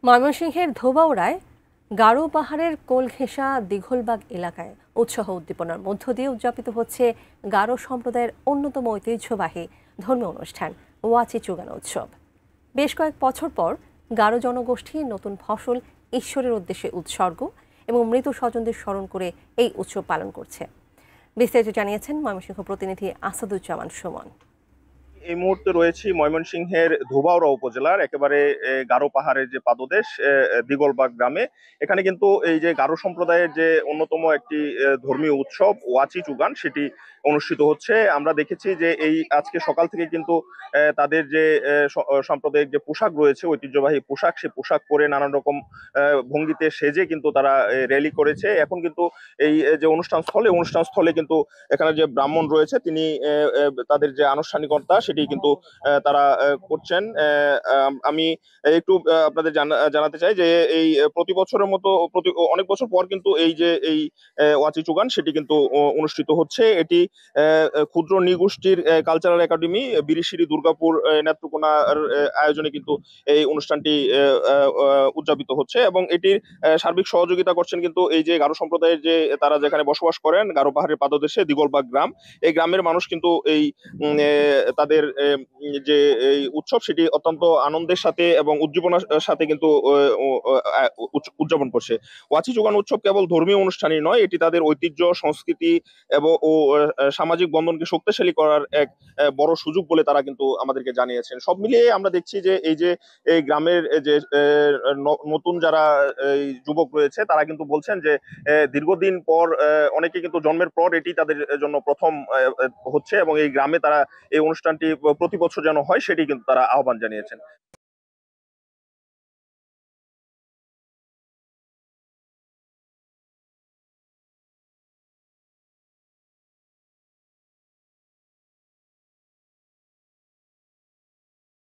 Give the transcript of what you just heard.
ময়মনসিংহের ধোবাউড়ায় গারো পাহাড়ের কোল ঘেঁষা দীঘলবাগ এলাকায় উৎসাহ উদ্দীপনার মধ্য দিয়ে উদযাপিত হচ্ছে গারো সম্প্রদায়ের অন্যতম ঐতিহ্যবাহী ধর্মীয় অনুষ্ঠান ওয়াচি চুগানো উৎসব। বেশ কয়েক বছর পর গারো জনগোষ্ঠী নতুন ফসল ঈশ্বরের উদ্দেশ্যে উৎসর্গ এবং মৃত স্বজনদের স্মরণ করে এই উৎসব পালন করছে। বিস্তারিত জানিয়েছেন ময়মনসিংহ প্রতিনিধি আসাদুজ্জামান সুমন। এই মুহূর্তে রয়েছি ময়মনসিংহের ধোবাউড়া উপজেলার একেবারে গারো পাহাড়ের যে পাদদেশ দিগলবাগ গ্রামে। এখানে কিন্তু এই যে গারো সম্প্রদায়ের যে অন্যতম একটি ধর্মীয় উৎসব ওয়াচি চুগান সেটি অনুষ্ঠিত হচ্ছে। আমরা দেখেছি যে এই আজকে সকাল থেকে কিন্তু তাদের যে সাম্প্রদায়িক যে পোশাক রয়েছে, ঐতিহ্যবাহী পোশাক, সে পোশাক পরে নানান রকম ভঙ্গিতে সেজে কিন্তু তারা র্যালি করেছে। এখন কিন্তু এই যে অনুষ্ঠান স্থলে কিন্তু এখানে যে ব্রাহ্মণ রয়েছে তিনি তাদের যে আনুষ্ঠানিকতা সেটি কিন্তু তারা করছেন। আমি একটু আপনাদের জানাতে চাই যে এই প্রতি বছরের মতো অনেক বছর পর কিন্তু এই যে এই ওয়াচি চুগান সেটি কিন্তু অনুষ্ঠিত হচ্ছে। এটি ক্ষুদ্র নৃগোষ্ঠীর কালচারাল একাডেমি বিরিশিরি দুর্গাপুর নেত্রকোনার আয়োজনে কিন্তু এই অনুষ্ঠানটি উদযাপিত হচ্ছে এবং এটির সার্বিক সহযোগিতা করছেন কিন্তু এই যে গারো সম্প্রদায়ের যে তারা যেখানে বসবাস করেন গারো পাহাড়ের পাদদেশে দিগলবাগ গ্রাম। এই গ্রামের মানুষ কিন্তু এই তাদের যে এই উৎসব সেটি অত্যন্ত আনন্দের সাথে এবং উজ্জীবনার সাথে কিন্তু উদযাপন করছে। ওয়াচি চুগান উৎসব কেবল ধর্মীয় অনুষ্ঠানই নয়, এটি তাদের ঐতিহ্য, সংস্কৃতি এবং সামাজিক বন্ধনকে শক্তিশালী করার এক বড় সুযোগ বলে তারা কিন্তু আমাদেরকে জানিয়েছেন। সব মিলিয়ে আমরা দেখছি যে এই যে এই গ্রামের যে নতুন যারা এই যুবক রয়েছে তারা কিন্তু বলছেন যে দীর্ঘদিন পর অনেকে কিন্তু জন্মের পর এটি তাদের জন্য প্রথম হচ্ছে এবং এই গ্রামে তারা এই অনুষ্ঠানটি প্রতি বছর যেন হয় সেটি কিন্তু তারা আহ্বান জানিয়েছেন।